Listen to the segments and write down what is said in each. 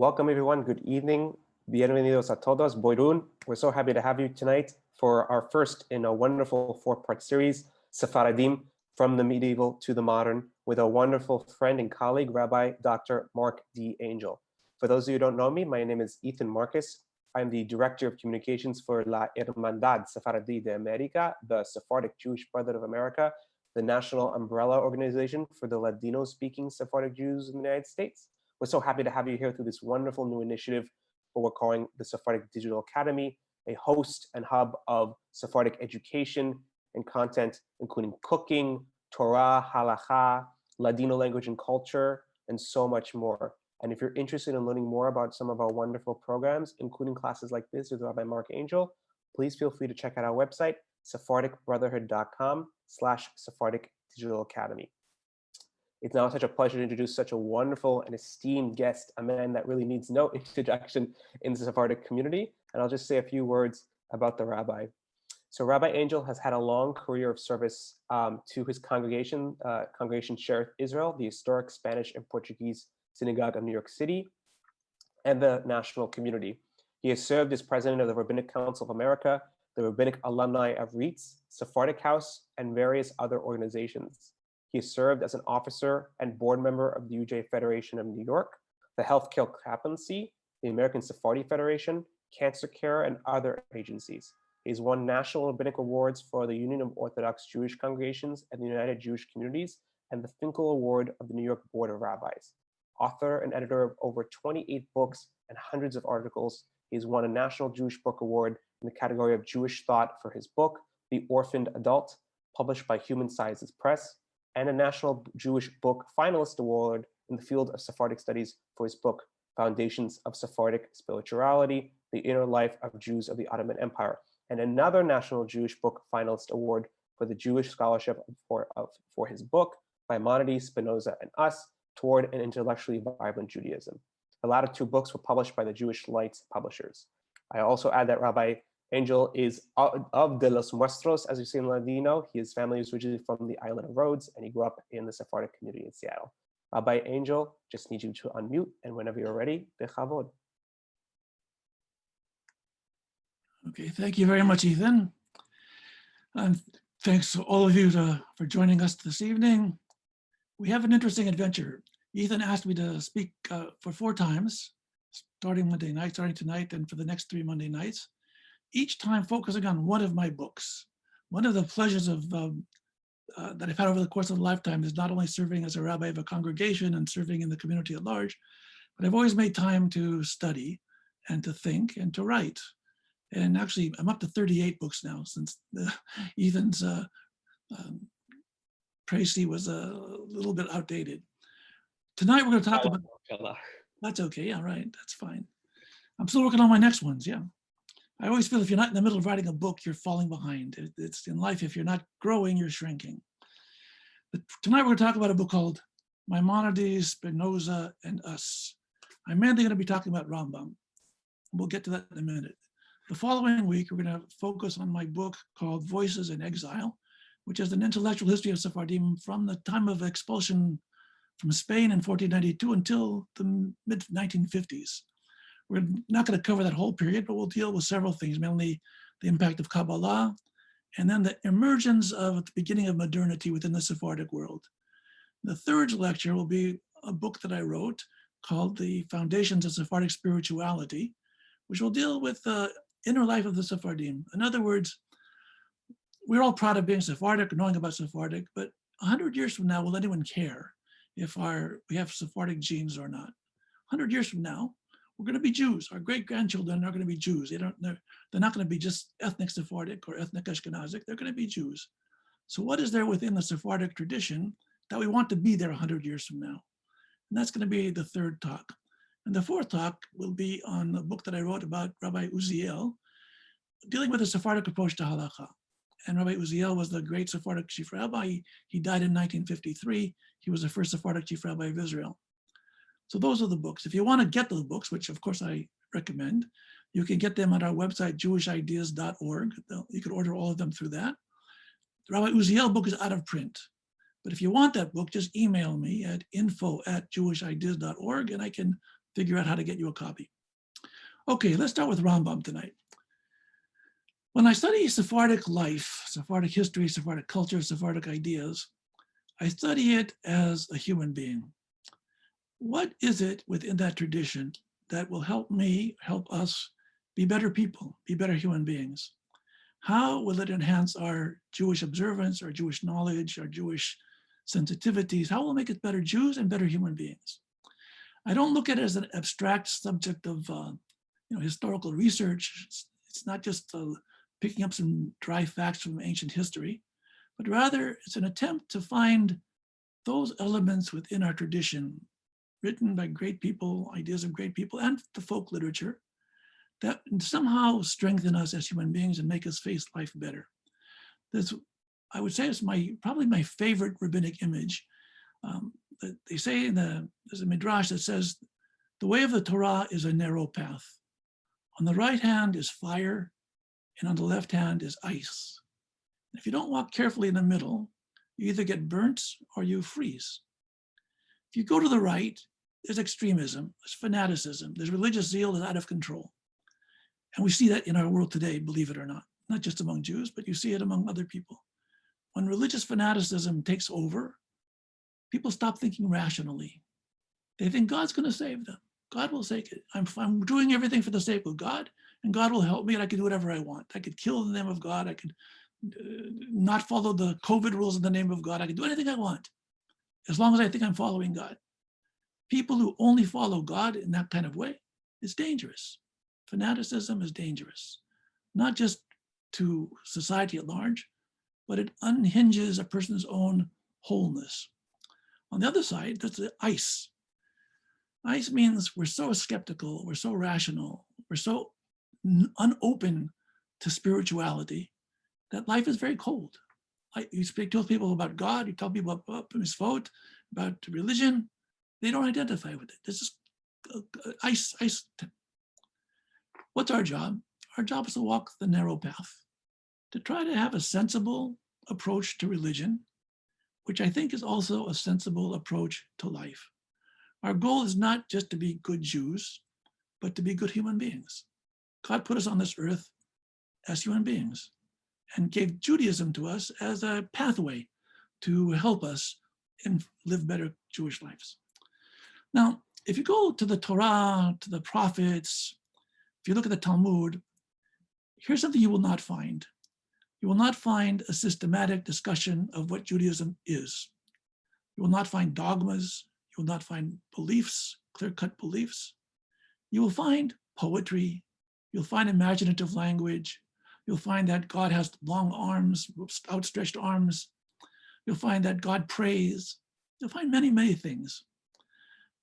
Welcome everyone, good evening. Bienvenidos a todos, Boirun. We're so happy to have you tonight for our first in a wonderful four-part series, Sepharadim, from the medieval to the modern, with a wonderful friend and colleague, Rabbi Dr. Marc D. Angel. For those of you who don't know me, my name is Ethan Marcus. I'm the Director of Communications for La Hermandad Sefaradi de America, the Sephardic Jewish Brotherhood of America, the national umbrella organization for the Ladino-speaking Sephardic Jews in the United States. We're so happy to have you here through this wonderful new initiative, what we're calling the Sephardic Digital Academy, a host and hub of Sephardic education and content, including cooking, Torah, halacha, Ladino language and culture, and so much more. And if you're interested in learning more about some of our wonderful programs, including classes like this with Rabbi Marc Angel, please feel free to check out our website, sephardicbrotherhood.com/Sephardic Digital Academy. It's now such a pleasure to introduce such a wonderful and esteemed guest, a man that really needs no introduction in the Sephardic community. And I'll just say a few words about the rabbi. So Rabbi Angel has had a long career of service to his congregation, Congregation Shereth Israel, the historic Spanish and Portuguese synagogue of New York City, and the national community. He has served as president of the Rabbinic Council of America, the Rabbinic Alumni of Richest, Sephardic House, and various other organizations. He has served as an officer and board member of the UJ Federation of New York, the Healthcare Chaplaincy, the American Sephardi Federation, Cancer Care, and other agencies. He's won national rabbinic awards for the Union of Orthodox Jewish Congregations and the United Jewish Communities, and the Finkel Award of the New York Board of Rabbis. Author and editor of over 28 books and hundreds of articles, he's won a National Jewish Book Award in the category of Jewish Thought for his book, The Orphaned Adult, published by Human Sciences Press, and a National Jewish Book Finalist Award in the field of Sephardic Studies for his book, Foundations of Sephardic Spirituality, The Inner Life of Jews of the Ottoman Empire, and another National Jewish Book Finalist Award for the Jewish Scholarship for his book, Maimonides, Spinoza, and Us, Toward an Intellectually Vibrant Judaism. The latter two books were published by the Jewish Lights publishers. I also add that Rabbi Angel is of de los Muestros, as you see in Ladino. His family is originally from the island of Rhodes, and he grew up in the Sephardic community in Seattle. Rabbi Angel, just need you to unmute, and whenever you're ready, bechavod. Okay, thank you very much, Ethan. And thanks to all of you for joining us this evening. We have an interesting adventure. Ethan asked me to speak for 4 times, starting Monday night, starting tonight, and for the next 3 Monday nights, each time focusing on one of my books. One of the pleasures of that I've had over the course of a lifetime is not only serving as a rabbi of a congregation and serving in the community at large, but I've always made time to study and to think and to write. And actually, I'm up to 38 books now since Ethan's Tracy was a little bit outdated. Tonight we're going to talk about, that's okay, all right, that's fine. I'm still working on my next ones, yeah. I always feel if you're not in the middle of writing a book, you're falling behind. It's in life, if you're not growing, you're shrinking. But tonight we're going to talk about a book called Maimonides, Spinoza, and Us. I'm mainly going to be talking about Rambam. We'll get to that in a minute. The following week, we're going to focus on my book called Voices in Exile, which is an intellectual history of Sephardim from the time of expulsion from Spain in 1492 until the mid-1950s. We're not going to cover that whole period, but we'll deal with several things, mainly the impact of Kabbalah, and then the emergence of the beginning of modernity within the Sephardic world. The third lecture will be a book that I wrote called The Foundations of Sephardic Spirituality, which will deal with the inner life of the Sephardim. In other words, we're all proud of being Sephardic, knowing about Sephardic, but 100 years from now, will anyone care if we have Sephardic genes or not? 100 years from now, we're going to be Jews. Our great-grandchildren are going to be Jews. They're not going to be just ethnic Sephardic or ethnic Ashkenazic. They're going to be Jews. So what is there within the Sephardic tradition that we want to be there 100 years from now? And that's going to be the third talk. And the fourth talk will be on a book that I wrote about Rabbi Uziel, dealing with the Sephardic approach to halakha. And Rabbi Uziel was the great Sephardic chief rabbi. He died in 1953. He was the first Sephardic chief rabbi of Israel. So those are the books. If you want to get those books, which of course I recommend, you can get them at our website, jewishideas.org. You can order all of them through that. The Rabbi Uziel book is out of print. But if you want that book, just email me at info@jewishideas.org and I can figure out how to get you a copy. Okay, let's start with Rambam tonight. When I study Sephardic life, Sephardic history, Sephardic culture, Sephardic ideas, I study it as a human being. What is it within that tradition that will help me, help us be better people, be better human beings? How will it enhance our Jewish observance, our Jewish knowledge, our Jewish sensitivities? How will it make us better Jews and better human beings? I don't look at it as an abstract subject of historical research. It's not just picking up some dry facts from ancient history, but rather it's an attempt to find those elements within our tradition, written by great people, ideas of great people, and the folk literature, that somehow strengthen us as human beings and make us face life better. This, I would say, is probably my favorite rabbinic image. They say there's a midrash that says, the way of the Torah is a narrow path. On the right hand is fire, and on the left hand is ice. If you don't walk carefully in the middle, you either get burnt or you freeze. If you go to the right, there's extremism, there's fanaticism, there's religious zeal that's out of control. And we see that in our world today, believe it or not just among Jews, but you see it among other people. When religious fanaticism takes over, people stop thinking rationally. They think God's going to save them. God will save it. I'm doing everything for the sake of God, and God will help me, and I can do whatever I want. I could kill in the name of God. I could not follow the COVID rules in the name of God. I can do anything I want, as long as I think I'm following God. People who only follow God in that kind of way is dangerous. Fanaticism is dangerous, not just to society at large, but it unhinges a person's own wholeness. On the other side, there's the ice. Ice means we're so skeptical, we're so rational, we're so unopen to spirituality that life is very cold. You speak to people about God, you tell people about Misvot, about religion, they don't identify with it. This is ice. What's our job? Our job is to walk the narrow path, to try to have a sensible approach to religion, which I think is also a sensible approach to life. Our goal is not just to be good Jews, but to be good human beings. God put us on this earth as human beings and gave Judaism to us as a pathway to help us and live better Jewish lives. Now, if you go to the Torah, to the prophets, if you look at the Talmud, here's something you will not find. You will not find a systematic discussion of what Judaism is. You will not find dogmas. You will not find beliefs, clear-cut beliefs. You will find poetry. You'll find imaginative language. You'll find that God has long arms, outstretched arms. You'll find that God prays. You'll find many, many things.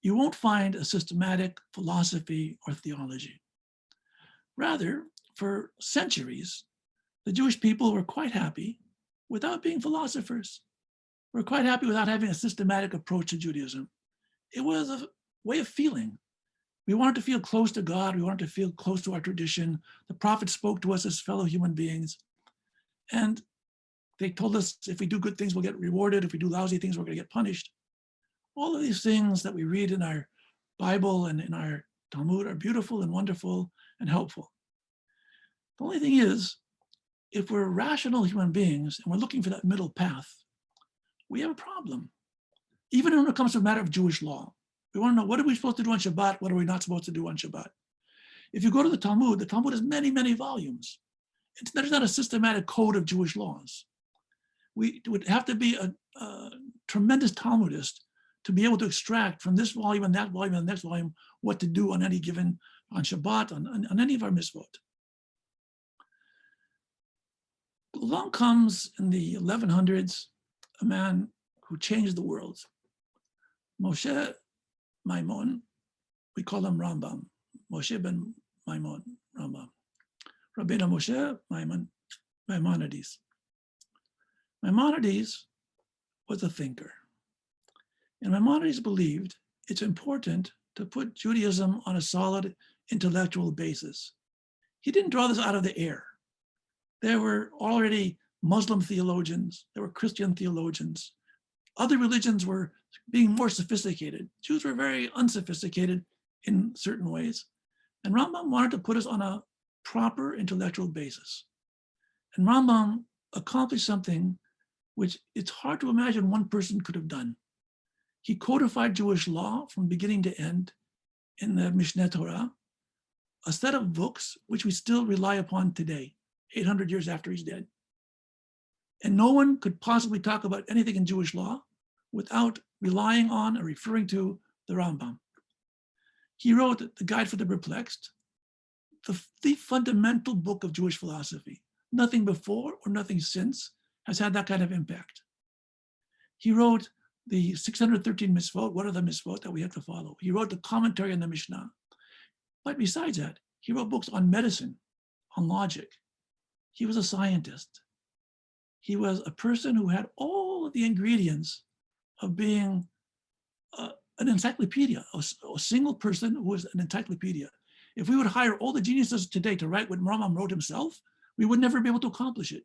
You won't find a systematic philosophy or theology. Rather, for centuries, the Jewish people were quite happy without being philosophers. We're quite happy without having a systematic approach to Judaism. It was a way of feeling. We wanted to feel close to God. We wanted to feel close to our tradition. The prophets spoke to us as fellow human beings. And they told us if we do good things, we'll get rewarded. If we do lousy things, we're going to get punished. All of these things that we read in our Bible and in our Talmud are beautiful and wonderful and helpful. The only thing is, if we're rational human beings and we're looking for that middle path, we have a problem. Even when it comes to a matter of Jewish law, we want to know, what are we supposed to do on Shabbat? What are we not supposed to do on Shabbat? If you go to the Talmud has many, many volumes. There's not a systematic code of Jewish laws. We would have to be a tremendous Talmudist to be able to extract from this volume and that volume and the next volume what to do on any given, on Shabbat, on any of our mitzvot. Along comes in the 1100s a man who changed the world. Moshe Maimon, we call him Rambam. Moshe ben Maimon, Rambam. Rabbeinu Moshe Maimonides. Maimonides was a thinker. And Maimonides believed it's important to put Judaism on a solid intellectual basis. He didn't draw this out of the air. There were already Muslim theologians, there were Christian theologians. Other religions were being more sophisticated. Jews were very unsophisticated in certain ways. And Rambam wanted to put us on a proper intellectual basis. And Rambam accomplished something which it's hard to imagine one person could have done. He codified Jewish law from beginning to end in the Mishneh Torah, a set of books which we still rely upon today, 800 years after he's dead. And no one could possibly talk about anything in Jewish law without relying on or referring to the Rambam. He wrote the Guide for the Perplexed, the fundamental book of Jewish philosophy. Nothing before or nothing since has had that kind of impact. He wrote the 613 mitzvot. What are the mitzvot that we have to follow? He wrote the commentary on the Mishnah. But besides that, he wrote books on medicine, on logic. He was a scientist. He was a person who had all of the ingredients of being an encyclopedia, a single person who was an encyclopedia. If we would hire all the geniuses today to write what Rambam wrote himself, we would never be able to accomplish it.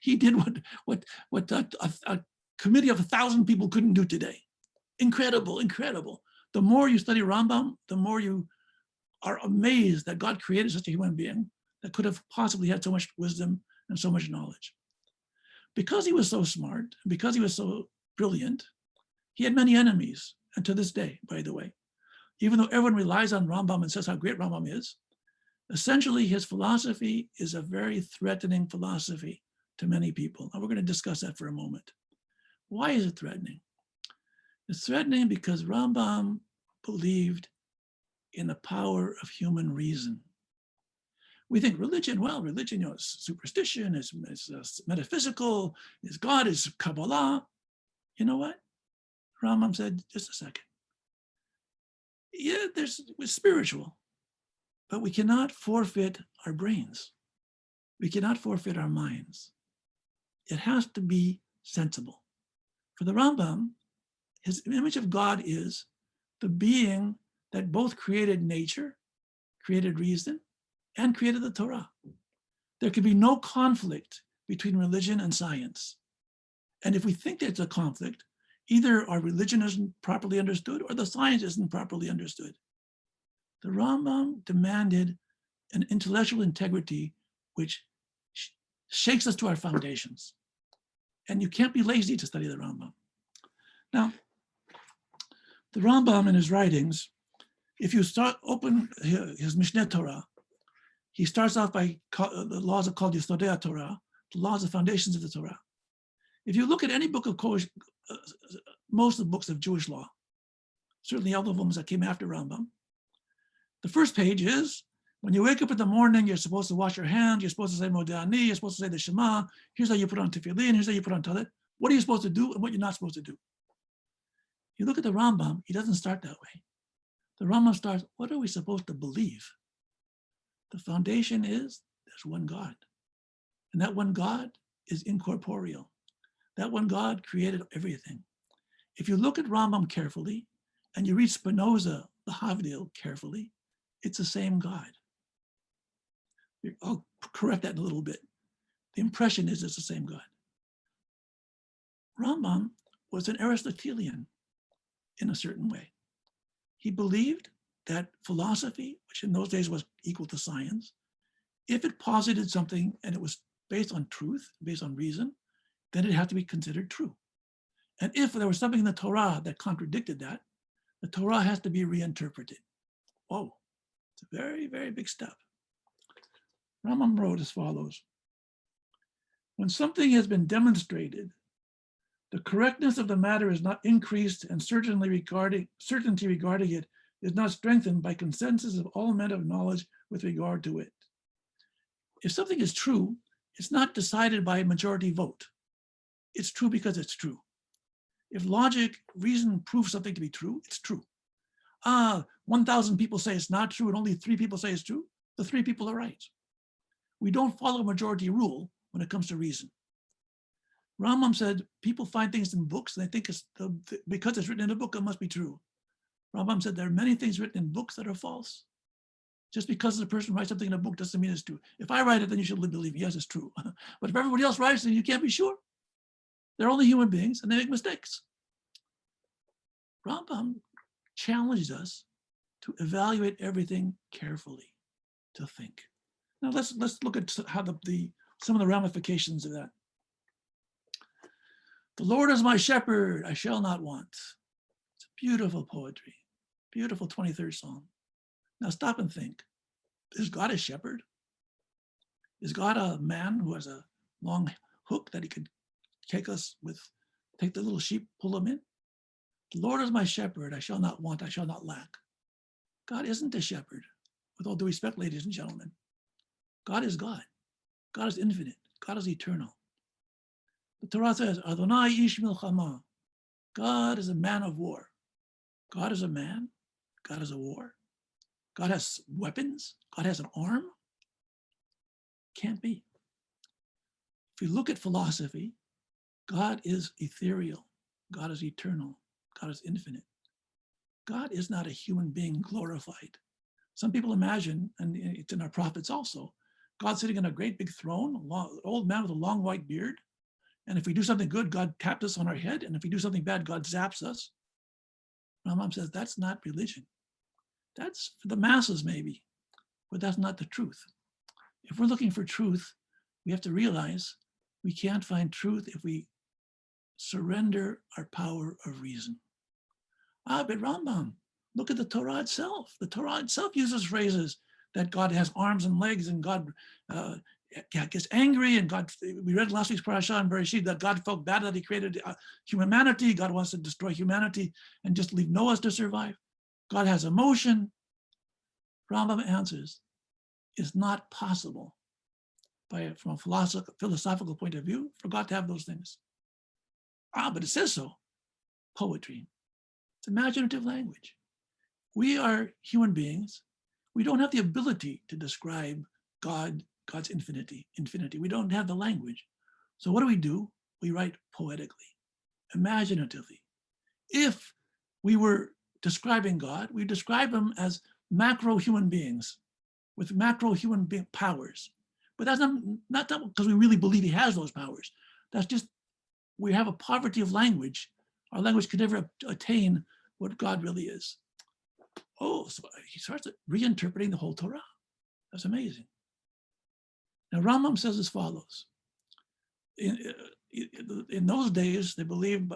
He did what a committee of 1,000 people couldn't do today. Incredible, incredible. The more you study Rambam, the more you are amazed that God created such a human being that could have possibly had so much wisdom and so much knowledge. Because he was so smart, because he was so brilliant, he had many enemies. And to this day, by the way, even though everyone relies on Rambam and says how great Rambam is, essentially his philosophy is a very threatening philosophy to many people. And we're going to discuss that for a moment. Why is it threatening? It's threatening because Rambam believed in the power of human reason. We think religion, well, religion, is superstition, is metaphysical, is God, is Kabbalah. You know what? Rambam said, just a second. Yeah, it's spiritual, but we cannot forfeit our brains. We cannot forfeit our minds. It has to be sensible. For the Rambam, his image of God is the being that both created nature, created reason, and created the Torah. There can be no conflict between religion and science. And if we think there's a conflict, either our religion isn't properly understood or the science isn't properly understood. The Rambam demanded an intellectual integrity which shakes us to our foundations. And you can't be lazy to study the Rambam. Now, the Rambam in his writings, if you open his Mishneh Torah, he starts off by the laws are called Yesodei Torah, the laws of foundations of the Torah. If you look at any book of most of the books of Jewish law, certainly all of them that came after Rambam, the first page is, when you wake up in the morning, you're supposed to wash your hands, you're supposed to say Modeh Ani, you're supposed to say the Shema, here's how you put on tefillin, here's how you put on talit, what are you supposed to do and what you're not supposed to do. You look at the Rambam, he doesn't start that way. The Rambam starts, what are we supposed to believe? The foundation is, there's one God. And that one God is incorporeal. That one God created everything. If you look at Rambam carefully, and you read Spinoza, the Havdil, carefully, it's the same God. I'll correct that in a little bit. The impression is it's the same God. Rambam was an Aristotelian in a certain way. He believed that philosophy, which in those days was equal to science, if it posited something and it was based on truth, based on reason, then it had to be considered true. And if there was something in the Torah that contradicted that, the Torah has to be reinterpreted. Whoa, it's a very, very big step. Rambam wrote as follows: when something has been demonstrated, the correctness of the matter is not increased, and certainty regarding it is not strengthened by consensus of all men of knowledge with regard to it. If something is true, it's not decided by a majority vote. It's true because it's true. If logic, reason proves something to be true, it's true. 1,000 people say it's not true and only 3 people say it's true, the 3 people are right. We don't follow a majority rule when it comes to reason. Rambam said people find things in books and they think because it's written in a book, it must be true. Rambam said there are many things written in books that are false. Just because the person writes something in a book doesn't mean it's true. If I write it, then you should believe me. Yes, it's true. But if everybody else writes it, you can't be sure. They're only human beings and they make mistakes. Rambam challenged us to evaluate everything carefully, to think. Now let's look at how some of the ramifications of that. The Lord is my shepherd, I shall not want. It's beautiful poetry, beautiful 23rd Psalm. Now stop and think. Is God a shepherd? Is God a man who has a long hook that he could take the little sheep, pull them in? The Lord is my shepherd, I shall not want, I shall not lack. God isn't a shepherd, with all due respect, ladies and gentlemen. God is God. God is infinite. God is eternal. The Torah says, Adonai ish milchama. God is a man of war. God is a man. God is a war. God has weapons. God has an arm. Can't be. If you look at philosophy, God is ethereal. God is eternal. God is infinite. God is not a human being glorified. Some people imagine, and it's in our prophets also, God sitting on a great big throne, an old man with a long white beard. And if we do something good, God taps us on our head. And if we do something bad, God zaps us. My mom says, that's not religion. That's for the masses maybe, but that's not the truth. If we're looking for truth, we have to realize we can't find truth if we surrender our power of reason. But Rambam, look at the Torah itself. The Torah itself uses phrases that God has arms and legs and God gets angry, and God, we read last week's parasha in Bereshit that God felt bad that he created humanity. God wants to destroy humanity and just leave Noah to survive. God has emotion. Rambam answers, it's not possible from a philosophical point of view for God to have those things. But it says so. Poetry. It's imaginative language. We are human beings. We don't have the ability to describe God's infinity. We don't have the language. So what do? We write poetically, imaginatively. If we were describing God, we describe him as macro human beings with macro human powers. But that's not because we really believe he has those powers. That's just, we have a poverty of language. Our language could never attain what God really is. So he starts reinterpreting the whole Torah. That's amazing. Now, Rambam says as follows. In those days,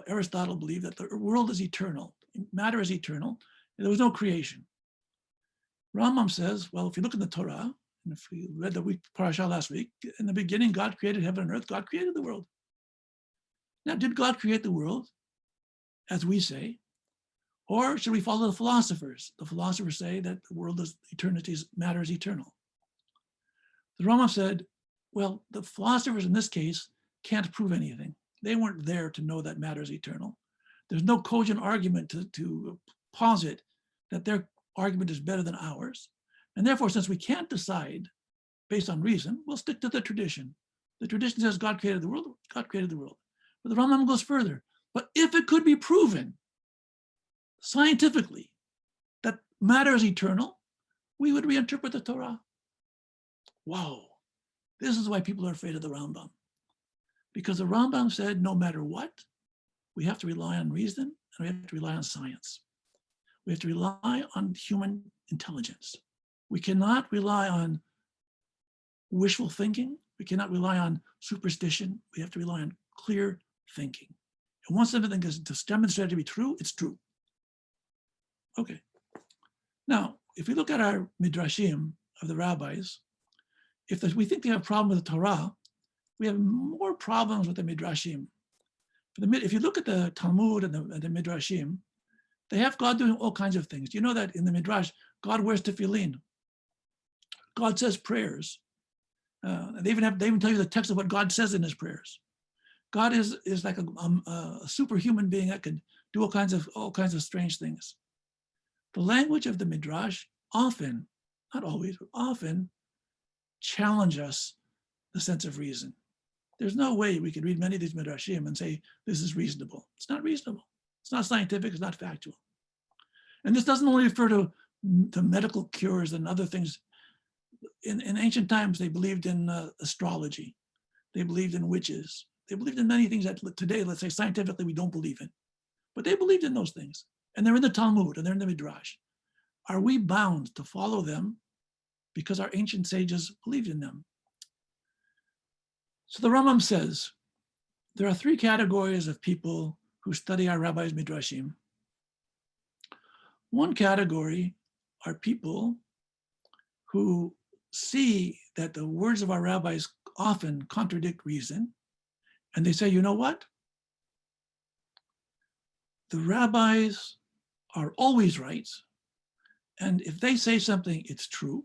Aristotle believed that the world is eternal. Matter is eternal. There was no creation. Rambam says, well, if you look in the Torah, and if we read the parasha last week, in the beginning, God created heaven and earth. God created the world. Now, did God create the world, as we say? Or should we follow the philosophers? The philosophers say that the world is matter is eternal. The Rambam said, well, the philosophers in this case can't prove anything. They weren't there to know that matter is eternal. There's no cogent argument to posit that their argument is better than ours. And therefore, since we can't decide based on reason, we'll stick to the tradition. The tradition says God created the world, God created the world. But the Rambam goes further. But if it could be proven scientifically that matter is eternal, we would reinterpret the Torah. Wow, this is why people are afraid of the Rambam. Because the Rambam said, no matter what, we have to rely on reason and we have to rely on science. We have to rely on human intelligence. We cannot rely on wishful thinking. We cannot rely on superstition. We have to rely on clear thinking. And once something is demonstrated to be true, it's true. Okay. Now, if we look at our midrashim of the rabbis, we think they have a problem with the Torah, we have more problems with the midrashim. If you look at the Talmud and the midrashim, they have God doing all kinds of things. You know that in the midrash, God wears tefillin. God says prayers. They even tell you the text of what God says in his prayers. God is like a superhuman being that can do all kinds of strange things. The language of the midrash often, not always, but often challenge us the sense of reason. There's no way we could read many of these midrashim and say this is reasonable. It's not reasonable. It's not scientific. It's not factual. And this doesn't only refer to medical cures and other things. In ancient times, they believed in astrology. They believed in witches. They believed in many things that today, let's say scientifically, we don't believe in. But they believed in those things. And they're in the Talmud and they're in the Midrash. are we bound to follow them because our ancient sages believed in them? So the Rambam says, there are three categories of people who study our rabbis' midrashim. One category are people who see that the words of our rabbis often contradict reason, and they say, you know what? The rabbis are always right, and if they say something, it's true,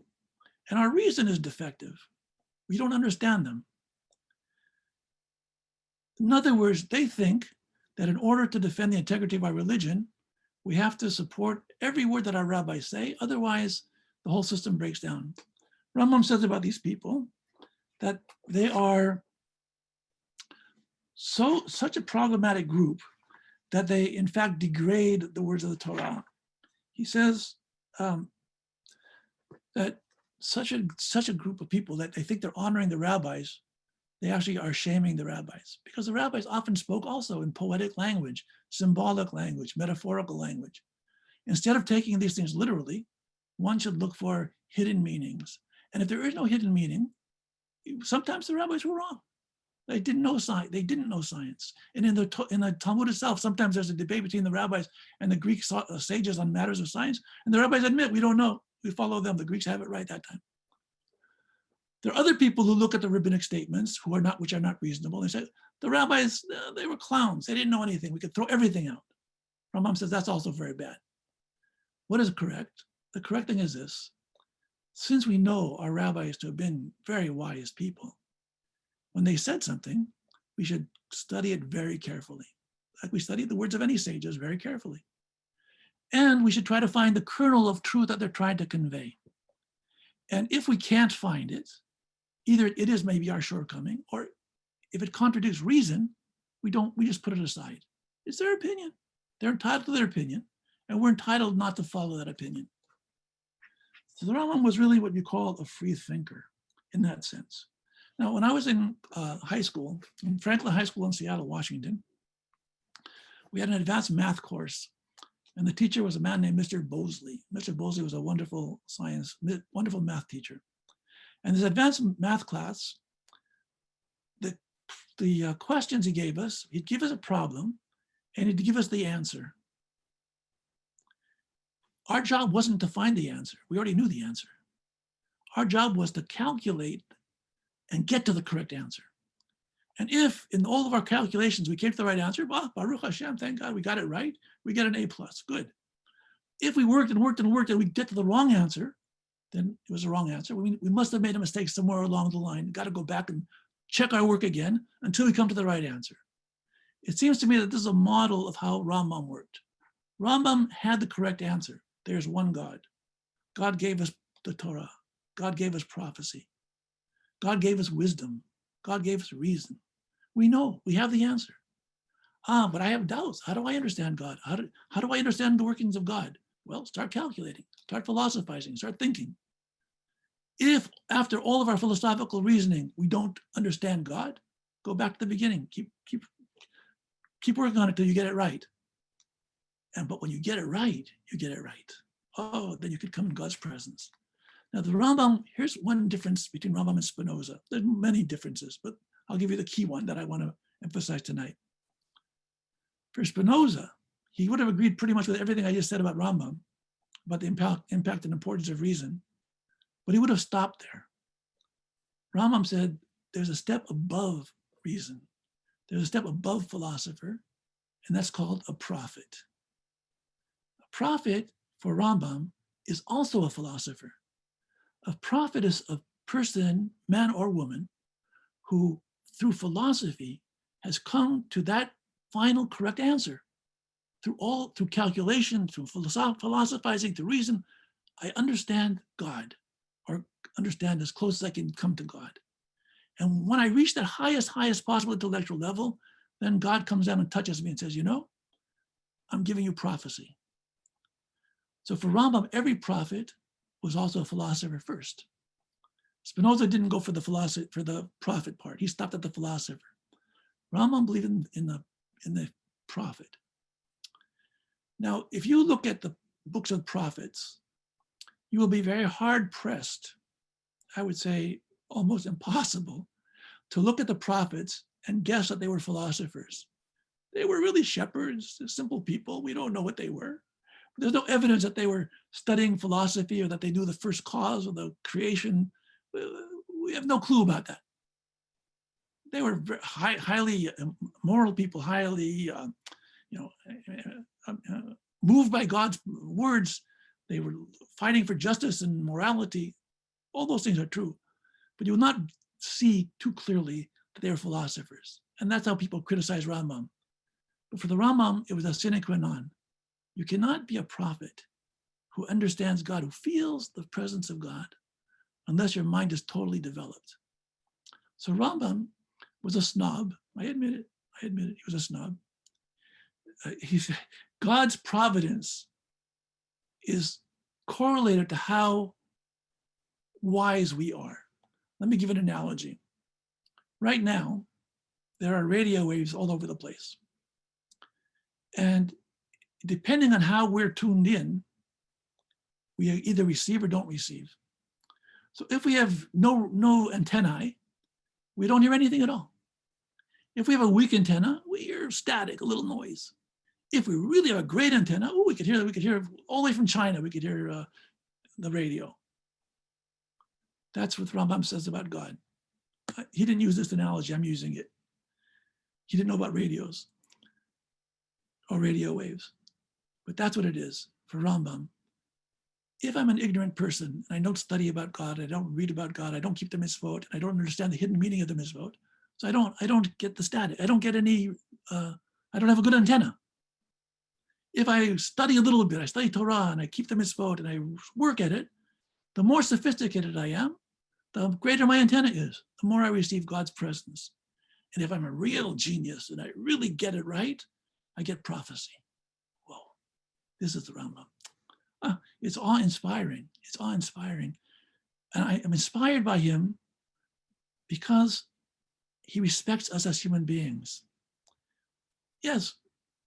and our reason is defective. We don't understand them. In other words, they think that in order to defend the integrity of our religion, we have to support every word that our rabbis say, otherwise the whole system breaks down. Rambam says about these people that they are such a problematic group that they in fact degrade the words of the Torah. He says that such a group of people that they think they're honoring the rabbis, they actually are shaming the rabbis, because the rabbis often spoke also in poetic language, symbolic language, metaphorical language. Instead of taking these things literally, one should look for hidden meanings. And if there is no hidden meaning, sometimes the rabbis were wrong. They didn't know science. They didn't know science. And in the Talmud itself, sometimes there's a debate between the rabbis and the Greek sages on matters of science. And the rabbis admit, we don't know. We follow them. The Greeks have it right that time. There are other people who look at the rabbinic statements which are not reasonable. They say, the rabbis, they were clowns. They didn't know anything. We could throw everything out. Rambam says that's also very bad. What is correct? The correct thing is this. Since we know our rabbis to have been very wise people, when they said something, we should study it very carefully. Like we study the words of any sages very carefully. And we should try to find the kernel of truth that they're trying to convey. And if we can't find it, either it is maybe our shortcoming, or if it contradicts reason, we just put it aside. It's their opinion. They're entitled to their opinion, and we're entitled not to follow that opinion. So the Rambam was really what you call a free thinker in that sense. Now, when I was in high school, in Franklin High School in Seattle, Washington, we had an advanced math course, and the teacher was a man named Mr. Bosley. Mr. Bosley was a wonderful math teacher. And this advanced math class, the questions he gave us, he'd give us a problem, and he'd give us the answer. Our job wasn't to find the answer. We already knew the answer. Our job was to calculate and get to the correct answer. And if in all of our calculations we came to the right answer, well, Baruch Hashem, thank God we got it right, we get an A+, good. If we worked and worked and worked and we get to the wrong answer, then it was the wrong answer. We must have made a mistake somewhere along the line. Got to go back and check our work again until we come to the right answer. It seems to me that this is a model of how Rambam worked. Rambam had the correct answer. There's one God. God gave us the Torah. God gave us prophecy. God gave us wisdom. God gave us reason. We know, we have the answer. But I have doubts. How do I understand God? How do I understand the workings of God? Well, start calculating, start philosophizing, start thinking. If after all of our philosophical reasoning, we don't understand God, go back to the beginning. Keep working on it till you get it right. But when you get it right, you get it right. Oh, then you could come in God's presence. Now the Rambam, here's one difference between Rambam and Spinoza. There's many differences, but I'll give you the key one that I want to emphasize tonight. For Spinoza, he would have agreed pretty much with everything I just said about Rambam, about the impact and importance of reason, but he would have stopped there. Rambam said there's a step above reason. There's a step above philosopher, and that's called a prophet. A prophet, for Rambam, is also a philosopher. A prophet is a person, man or woman, who through philosophy has come to that final correct answer. Through calculation, through philosophizing, through reason, I understand God, or understand as close as I can come to God. And when I reach that highest possible intellectual level, then God comes down and touches me and says, you know, I'm giving you prophecy. So for Rambam, every prophet was also a philosopher first. Spinoza didn't go for the prophet part. He stopped at the philosopher. Rambam believed in the prophet. Now, if you look at the books of prophets, you will be very hard pressed, I would say almost impossible, to look at the prophets and guess that they were philosophers. They were really shepherds, simple people. We don't know what they were. There's no evidence that they were studying philosophy or that they knew the first cause of the creation. We have no clue about that. They were highly moral people, highly, moved by God's words. They were fighting for justice and morality. All those things are true, but you will not see too clearly that they were philosophers. And that's how people criticize Rambam. But for the Rambam, it was a sine qua non. You cannot be a prophet who understands God, who feels the presence of God, unless your mind is totally developed. So Rambam was a snob. I admit it. He was a snob. God's providence is correlated to how wise we are. Let me give an analogy. Right now, there are radio waves all over the place. And depending on how we're tuned in, we either receive or don't receive. So if we have no antennae, we don't hear anything at all. If we have a weak antenna, we hear static, a little noise. If we really have a great antenna, we could hear all the way from China, we could hear the radio. That's what Rambam says about God. He didn't use this analogy, I'm using it. He didn't know about radios or radio waves, but that's what it is for Rambam. If I'm an ignorant person, and I don't study about God, I don't read about God, I don't keep the mitzvot, I don't understand the hidden meaning of the mitzvot, so I don't get the static, I don't get any, I don't have a good antenna. If I study a little bit, I study Torah and I keep the mitzvot and I work at it, the more sophisticated I am, the greater my antenna is, the more I receive God's presence. And if I'm a real genius and I really get it right, I get prophecy. Whoa, this is the Rambam. It's awe-inspiring. It's awe-inspiring. And I am inspired by him because he respects us as human beings. Yes,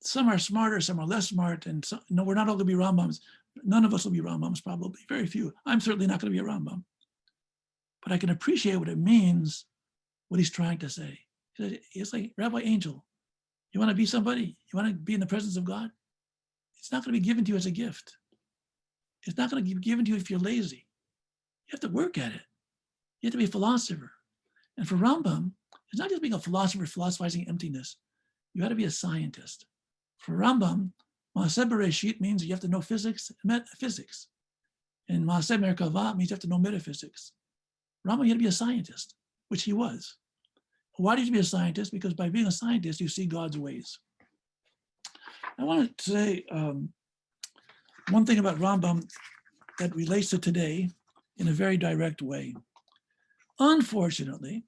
some are smarter, some are less smart, and some, no, we're not all going to be Rambams. None of us will be Rambams, probably, very few. I'm certainly not going to be a Rambam. But I can appreciate what it means, what he's trying to say. It's like, Rabbi Angel, you want to be somebody? You want to be in the presence of God? It's not going to be given to you as a gift. It's not going to be given to you if you're lazy. You have to work at it. You have to be a philosopher. And for Rambam, it's not just being a philosopher, philosophizing emptiness. You have to be a scientist. For Rambam, Maaseh Bereshit means you have to know physics and metaphysics. And Maaseh Merkavah means you have to know metaphysics. Rambam, you had to be a scientist, which he was. Why did you be a scientist? Because by being a scientist, you see God's ways. I want to say one thing about Rambam that relates to today in a very direct way. Unfortunately,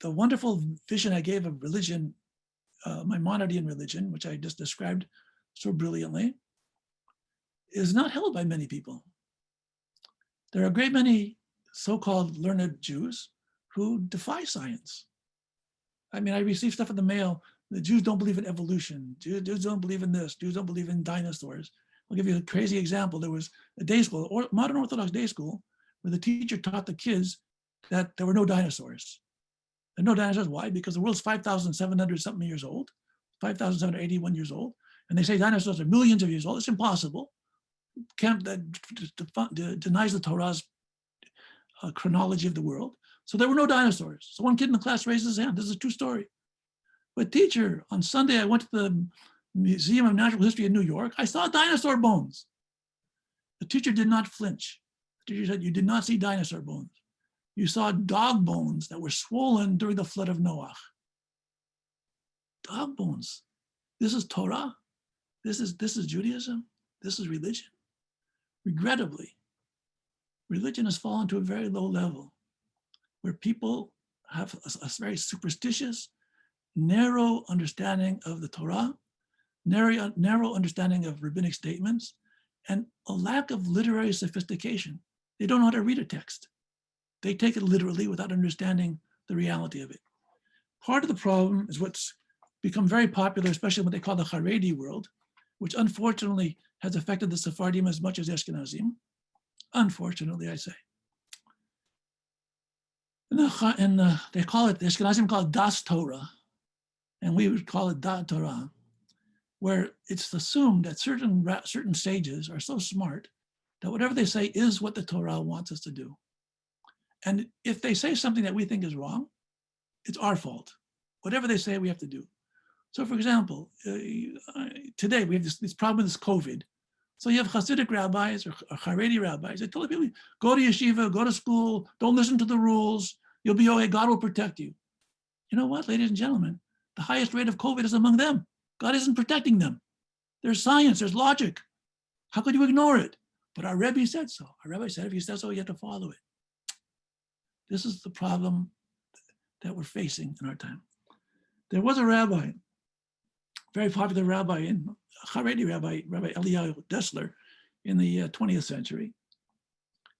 the wonderful vision I gave of religion, Maimonidean religion, which I just described so brilliantly, is not held by many people. There are a great many so-called learned Jews who defy science. I mean, I receive stuff in the mail. The Jews don't believe in evolution. Jews don't believe in this. Jews don't believe in dinosaurs. I'll give you a crazy example. There was a day school, or modern Orthodox day school, where the teacher taught the kids that there were no dinosaurs. There are no dinosaurs. Why? Because the world's 5,700 something years old, 5,781 years old, and they say dinosaurs are millions of years old. It's impossible. That denies the Torah's chronology of the world. So there were no dinosaurs. So one kid in the class raised his hand. This is a true story. But teacher, on Sunday, I went to the Museum of Natural History in New York. I saw dinosaur bones. The teacher did not flinch. The teacher said, you did not see dinosaur bones. You saw dog bones that were swollen during the flood of Noah. Dog bones. This is Torah. This is Judaism. This is religion. Regrettably, religion has fallen to a very low level where people have a very superstitious, narrow understanding of the Torah, narrow understanding of rabbinic statements, and a lack of literary sophistication. They don't know how to read a text. They take it literally without understanding the reality of it. Part of the problem is what's become very popular, especially what they call the Haredi world, which unfortunately has affected the Sephardim as much as Ashkenazim. Unfortunately, I say. And they call it, the Ashkenazim call it Das Torah, and we would call it Da Torah, where it's assumed that certain sages are so smart that whatever they say is what the Torah wants us to do. And if they say something that we think is wrong, it's our fault. Whatever they say, we have to do. So for example, today we have this problem with this COVID. So you have Hasidic rabbis or Haredi rabbis. They tell people, go to yeshiva, go to school, don't listen to the rules, you'll be okay, God will protect you. You know what, ladies and gentlemen? The highest rate of COVID is among them. God isn't protecting them. There's science, there's logic. How could you ignore it? But our Rebbe said so. Our Rebbe said, if he said so, you have to follow it. This is the problem that we're facing in our time. There was a rabbi, very popular rabbi, in Haredi rabbi, Rabbi Eliyahu Dessler, in the 20th century.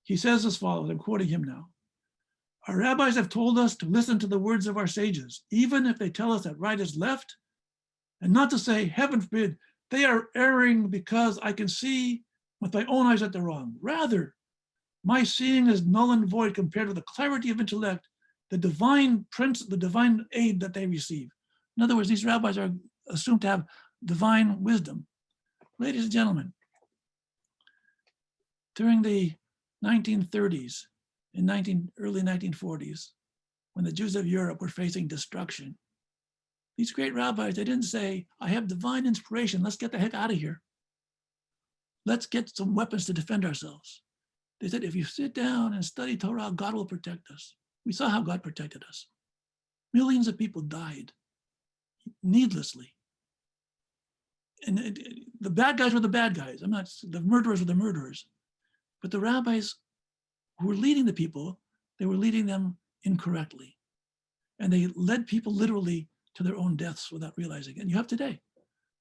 He says as follows, I'm quoting him now. Our rabbis have told us to listen to the words of our sages, even if they tell us that right is left, and not to say, heaven forbid, they are erring because I can see with my own eyes that they're wrong. Rather, my seeing is null and void compared with the clarity of intellect, the divine aid that they receive. In other words, these rabbis are assumed to have divine wisdom. Ladies and gentlemen, during the 1930s, in early 1940s, when the Jews of Europe were facing destruction, these great rabbis, they didn't say, I have divine inspiration, let's get the heck out of here. Let's get some weapons to defend ourselves. They said, if you sit down and study Torah, God will protect us. We saw how God protected us. Millions of people died needlessly. And the bad guys were the bad guys. The murderers were the murderers. But the rabbis who were leading the people, they were leading them incorrectly. And they led people literally to their own deaths without realizing it. And you have today,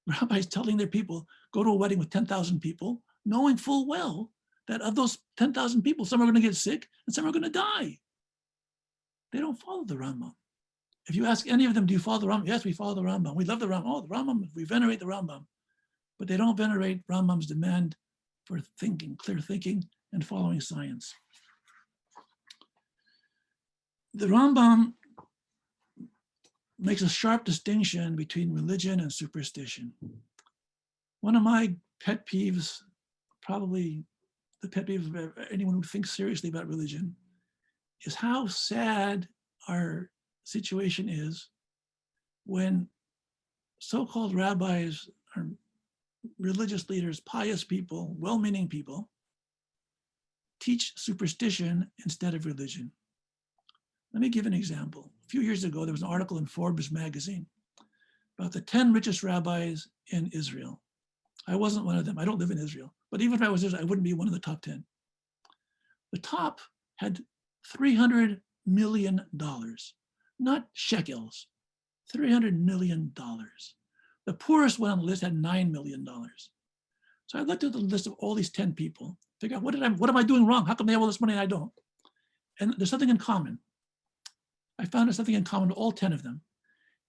rabbis telling their people, go to a wedding with 10,000 people, knowing full well that of those 10,000 people, some are going to get sick and some are going to die. They don't follow the Rambam. If you ask any of them, do you follow the Rambam? Yes, we follow the Rambam. We love the Rambam. Oh, the Rambam, we venerate the Rambam. But they don't venerate Rambam's demand for thinking, clear thinking, and following science. The Rambam makes a sharp distinction between religion and superstition. One of my pet peeves, probably the pet peeve of anyone who thinks seriously about religion, is how sad our situation is when so-called rabbis or religious leaders, pious people, well-meaning people, teach superstition instead of religion. Let me give an example. A few years ago, there was an article in Forbes magazine about the 10 richest rabbis in Israel. I wasn't one of them. I don't live in Israel. But even if I was Israel, I wouldn't be one of the top 10. The top had $300 million, not shekels, $300 million. The poorest one on the list had $9 million. So I looked at the list of all these 10 people, figure out what am I doing wrong? How come they have all this money and I don't? And there's something in common. I found there's something in common to all 10 of them.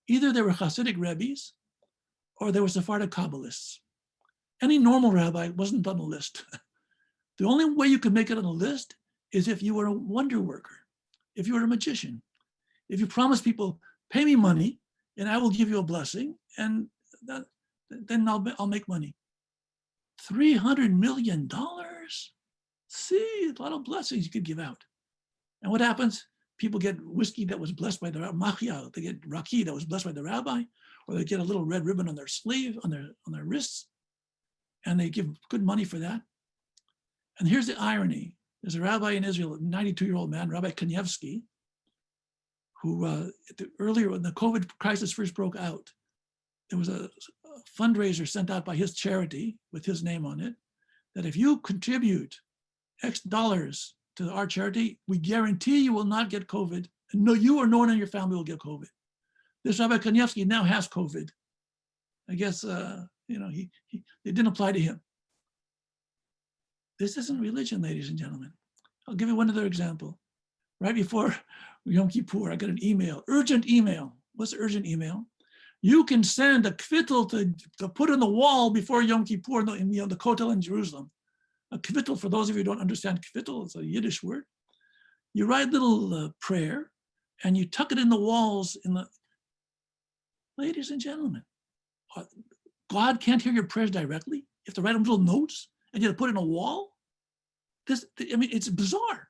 Either they were Hasidic rabbis or they were Sephardic Kabbalists. Any normal rabbi wasn't on the list. The only way you could make it on the list is if you were a wonder worker, if you were a magician, if you promise people, pay me money and I will give you a blessing and then I'll make money. $300 million? See, a lot of blessings you could give out. And what happens? People get whiskey that was blessed by the machia, they get raki that was blessed by the rabbi, or they get a little red ribbon on their sleeve, on their wrists, and they give good money for that. And here's the irony. There's a rabbi in Israel, a 92-year-old man, Rabbi Kanievsky, who earlier when the COVID crisis first broke out, there was a fundraiser sent out by his charity with his name on it, that if you contribute X dollars to our charity, we guarantee you will not get COVID. And no, you or no one in your family will get COVID. This Rabbi Kanievsky now has COVID. I guess, it didn't apply to him. This isn't religion, ladies and gentlemen. I'll give you one other example. Right before Yom Kippur, I got an email, urgent email. What's urgent email? You can send a kvittel to put on the wall before Yom Kippur in the Kotel in Jerusalem. A kvittel, for those of you who don't understand kvittel, it's a Yiddish word. You write a little prayer and you tuck it in the walls in the, ladies and gentlemen, God can't hear your prayers directly. You have to write them little notes and you have to put it in a wall. It's bizarre.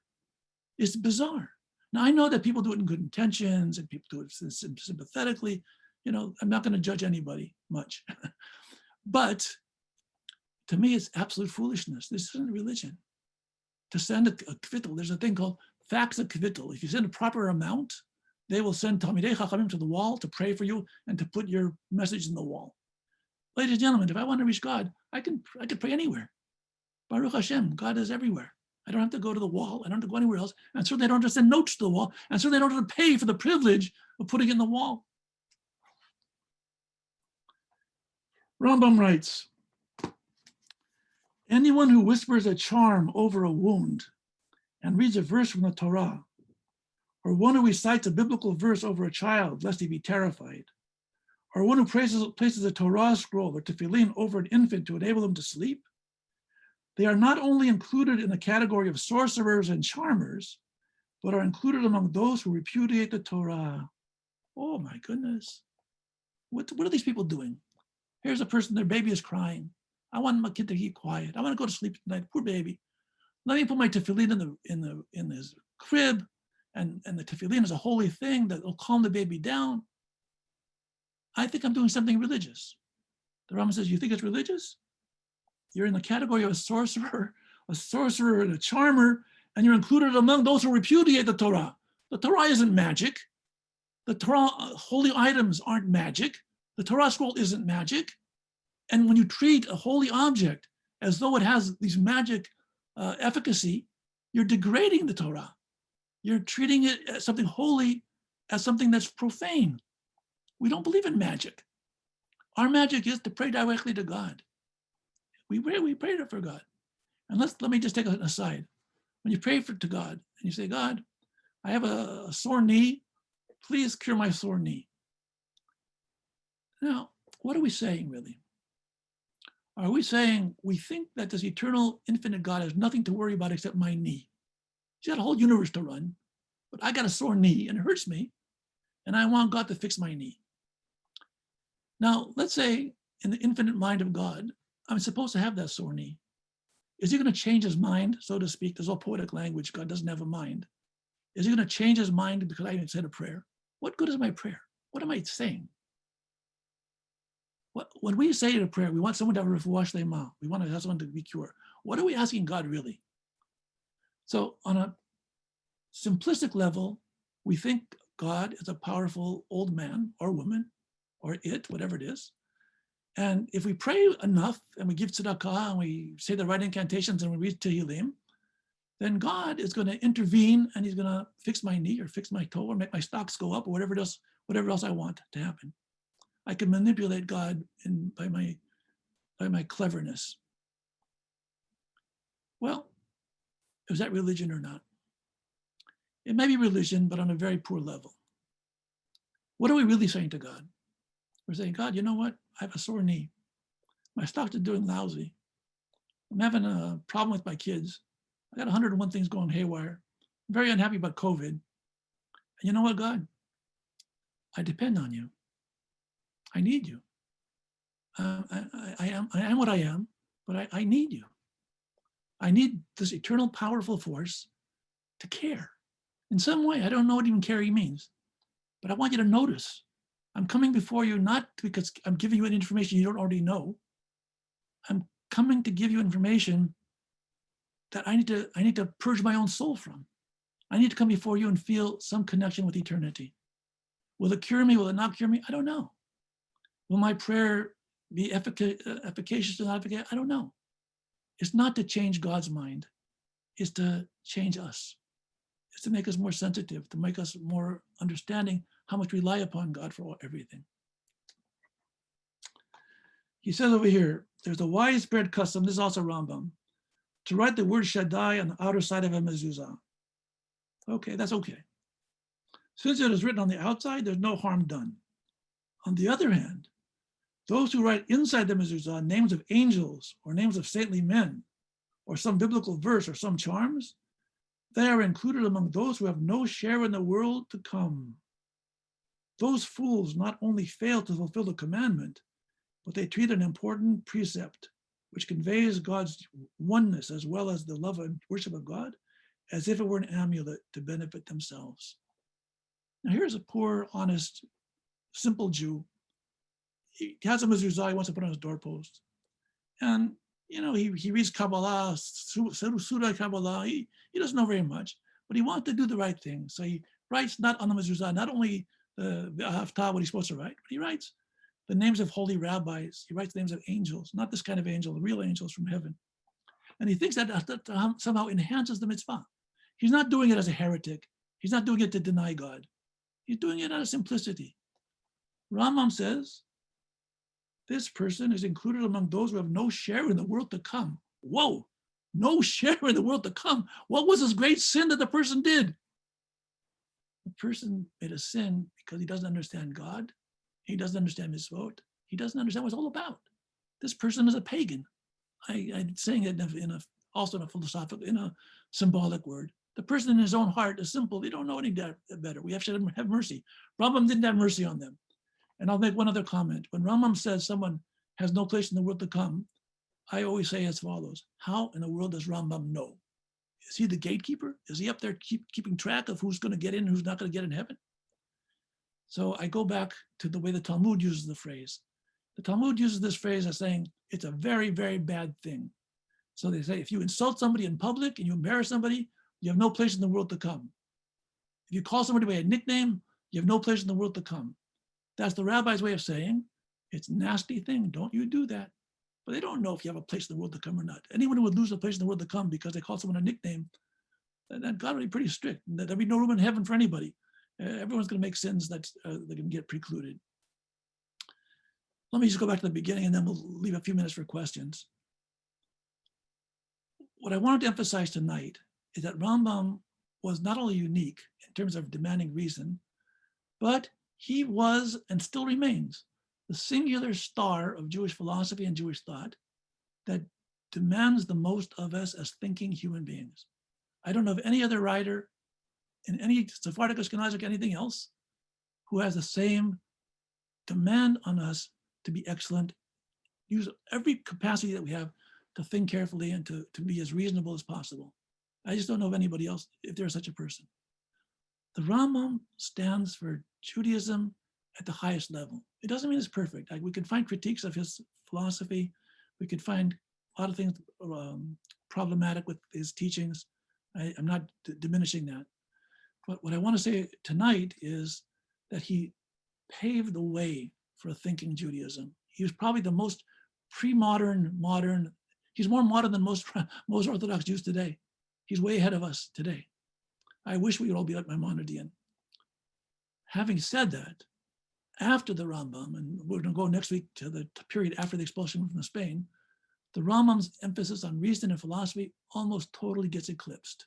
It's bizarre. Now, I know that people do it in good intentions and people do it sympathetically. I'm not going to judge anybody much. But to me, it's absolute foolishness. This isn't religion. To send a kvittel, there's a thing called fax a kvittel. If you send a proper amount, they will send Talmidei Chachamim to the wall to pray for you and to put your message in the wall. Ladies and gentlemen, if I want to reach God, I can pray anywhere. Baruch Hashem, God is everywhere. I don't have to go to the wall. I don't have to go anywhere else. And certainly I don't have to send notes to the wall. And certainly I don't have to pay for the privilege of putting it in the wall. Rambam writes, anyone who whispers a charm over a wound and reads a verse from the Torah, or one who recites a biblical verse over a child lest he be terrified, or one who places a Torah scroll or tefillin over an infant to enable him to sleep, they are not only included in the category of sorcerers and charmers, but are included among those who repudiate the Torah. Oh my goodness. What are these people doing? Here's a person, their baby is crying. I want my kid to keep quiet. I want to go to sleep tonight, poor baby. Let me put my tefillin in his crib, and the tefillin is a holy thing that will calm the baby down. I think I'm doing something religious. The Rama says, you think it's religious? You're in the category of a sorcerer and a charmer, and you're included among those who repudiate the Torah. The Torah isn't magic. The Torah holy items aren't magic. The Torah scroll isn't magic. And when you treat a holy object as though it has these magic efficacy, you're degrading the Torah. You're treating it as something holy, as something that's profane. We don't believe in magic. Our magic is to pray directly to God. We pray for God. And let me just take an aside. When you pray to God and you say, God, I have a sore knee, please cure my sore knee. Now, what are we saying really? Are we saying we think that this eternal, infinite God has nothing to worry about except my knee? He's got a whole universe to run, but I got a sore knee and it hurts me, and I want God to fix my knee. Now, let's say in the infinite mind of God, I'm supposed to have that sore knee. Is he going to change his mind, so to speak? There's all poetic language. God doesn't have a mind. Is he going to change his mind because I said a prayer? What good is my prayer? What am I saying? When we say a prayer, we want someone to have a refuah shlema. We want to have someone to be cured. What are we asking God really? So on a simplistic level, we think God is a powerful old man or woman or it, whatever it is. And if we pray enough and we give tzedakah and we say the right incantations and we read Tehillim, then God is going to intervene and he's going to fix my knee or fix my toe or make my stocks go up or whatever else I want to happen. I can manipulate God by my cleverness. Well, is that religion or not? It may be religion, but on a very poor level. What are we really saying to God? We're saying, God, you know what? I have a sore knee. My stocks are doing lousy. I'm having a problem with my kids. I got 101 things going haywire. I'm very unhappy about COVID. And you know what, God? I depend on you. I need you. I am what I am, but I need you. I need this eternal, powerful force to care. In some way, I don't know what even caring means, but I want you to notice. I'm coming before you not because I'm giving you any information you don't already know. I'm coming to give you information that I need to purge my own soul from. I need to come before you and feel some connection with eternity. Will it cure me? Will it not cure me? I don't know. Will my prayer be efficacious or not efficacious? I don't know. It's not to change God's mind. It's to change us. It's to make us more sensitive, to make us more understanding how much we rely upon God for everything. He says over here, there's a widespread custom, this is also Rambam, to write the word Shaddai on the outer side of a mezuzah. Okay, that's okay. Since it is written on the outside, there's no harm done. On the other hand, those who write inside the mezuzah names of angels or names of saintly men, or some biblical verse or some charms, they are included among those who have no share in the world to come. Those fools not only fail to fulfill the commandment, but they treat an important precept, which conveys God's oneness as well as the love and worship of God, as if it were an amulet to benefit themselves. Now here's a poor, honest, simple Jew. He has a mezuzah he wants to put on his doorpost. And he reads Kabbalah, Surah Kabbalah. He doesn't know very much, but he wants to do the right thing. So he writes not on the mezuzah, not only the Haftarah, what he's supposed to write, but he writes the names of holy rabbis. He writes the names of angels, not this kind of angel, the real angels from heaven. And he thinks that somehow enhances the mitzvah. He's not doing it as a heretic. He's not doing it to deny God. He's doing it out of simplicity. Rambam says, this person is included among those who have no share in the world to come. Whoa, no share in the world to come. What was this great sin that the person did? The person made a sin because he doesn't understand God. He doesn't understand mitzvot. He doesn't understand what it's all about. This person is a pagan. I'm saying it also in a philosophical, in a symbolic word. The person in his own heart is simple. They don't know any better. We have to have mercy. Rambam didn't have mercy on them. And I'll make one other comment. When Rambam says someone has no place in the world to come, I always say as follows: how in the world does Rambam know? Is he the gatekeeper? Is he up there keeping track of who's going to get in and who's not going to get in heaven? So I go back to the way the Talmud uses the phrase. The Talmud uses this phrase as saying it's a very, very bad thing. So they say if you insult somebody in public and you embarrass somebody, you have no place in the world to come. If you call somebody by a nickname, you have no place in the world to come. That's the rabbi's way of saying it's a nasty thing. Don't you do that. But they don't know if you have a place in the world to come or not. Anyone who would lose a place in the world to come because they call someone a nickname, then God will be pretty strict. There'll be no room in heaven for anybody. Everyone's going to make sins that they can get precluded. Let me just go back to the beginning and then we'll leave a few minutes for questions. What I wanted to emphasize tonight is that Rambam was not only unique in terms of demanding reason, but he was and still remains the singular star of Jewish philosophy and Jewish thought that demands the most of us as thinking human beings. I don't know of any other writer in any Sephardic, Ashkenazic, anything else who has the same demand on us to be excellent, use every capacity that we have to think carefully and to be as reasonable as possible. I just don't know of anybody else, if there's such a person. The Rambam stands for Judaism at the highest level. It doesn't mean it's perfect. We can find critiques of his philosophy. We could find a lot of things problematic with his teachings. I'm not diminishing that. But what I want to say tonight is that he paved the way for thinking Judaism. He was probably the most modern. He's more modern than most Orthodox Jews today. He's way ahead of us today. I wish we would all be like Maimonidean. Having said that, after the Rambam, and we're going to go next week to the period after the expulsion from Spain, the Rambam's emphasis on reason and philosophy almost totally gets eclipsed.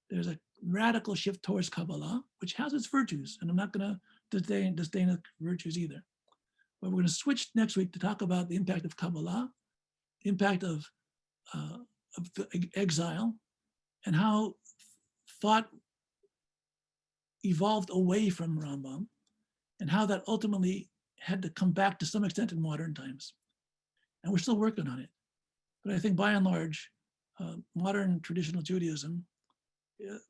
There's a radical shift towards Kabbalah, which has its virtues, and I'm not going to disdain the virtues either. But we're going to switch next week to talk about the impact of Kabbalah, the impact of the exile, and how thought evolved away from Rambam, and how that ultimately had to come back to some extent in modern times. And we're still working on it. But I think by and large, modern traditional Judaism,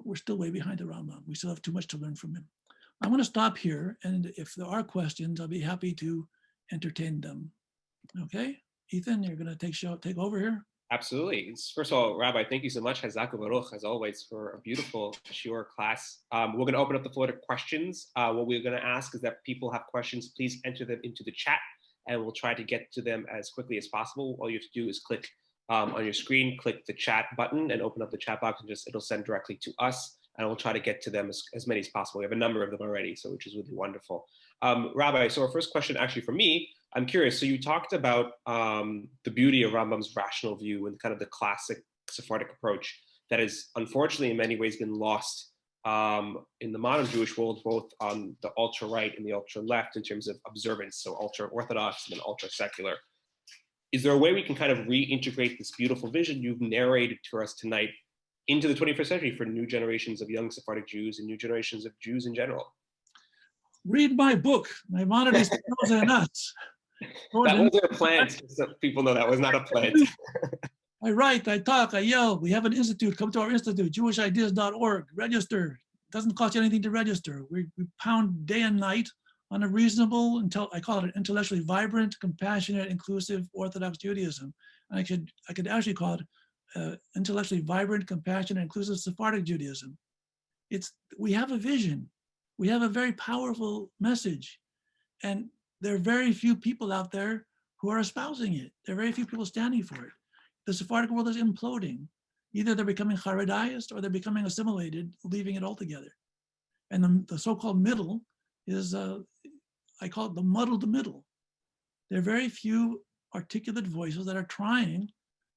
we're still way behind the Rambam. We still have too much to learn from him. I'm going to stop here, and if there are questions, I'll be happy to entertain them. Okay, Ethan, you're going to take over here. Absolutely. First of all, Rabbi, thank you so much, Hazak Baruch, as always, for a beautiful shiur class. We're going to open up the floor to questions. What we're going to ask is that people have questions, please enter them into the chat, and we'll try to get to them as quickly as possible. All you have to do is click on your screen, click the chat button, and open up the chat box, and it'll send directly to us, and we'll try to get to them as many as possible. We have a number of them already, so which is really wonderful. Rabbi, so our first question actually for me, I'm curious, so you talked about the beauty of Rambam's rational view and kind of the classic Sephardic approach that has unfortunately in many ways been lost in the modern Jewish world, both on the ultra-right and the ultra-left in terms of observance, so ultra-Orthodox and then ultra-secular. is there a way we can kind of reintegrate this beautiful vision you've narrated to us tonight into the 21st century for new generations of young Sephardic Jews and new generations of Jews in general? Read my book, Maimonides, Spinoza, and Us. That wasn't a plant. So people know that was not a plant. I write, I talk, I yell. We have an institute. Come to our institute, jewishideas.org. Register. It doesn't cost you anything to register. We pound day and night on a reasonable, I call it an intellectually vibrant, compassionate, inclusive Orthodox Judaism. And I could actually call it intellectually vibrant, compassionate, inclusive Sephardic Judaism. We have a vision. We have a very powerful message. And there are very few people out there who are espousing it. There are very few people standing for it. The Sephardic world is imploding. Either they're becoming Haredized or they're becoming assimilated, leaving it altogether. And the so-called middle is, I call it the muddled middle. There are very few articulate voices that are trying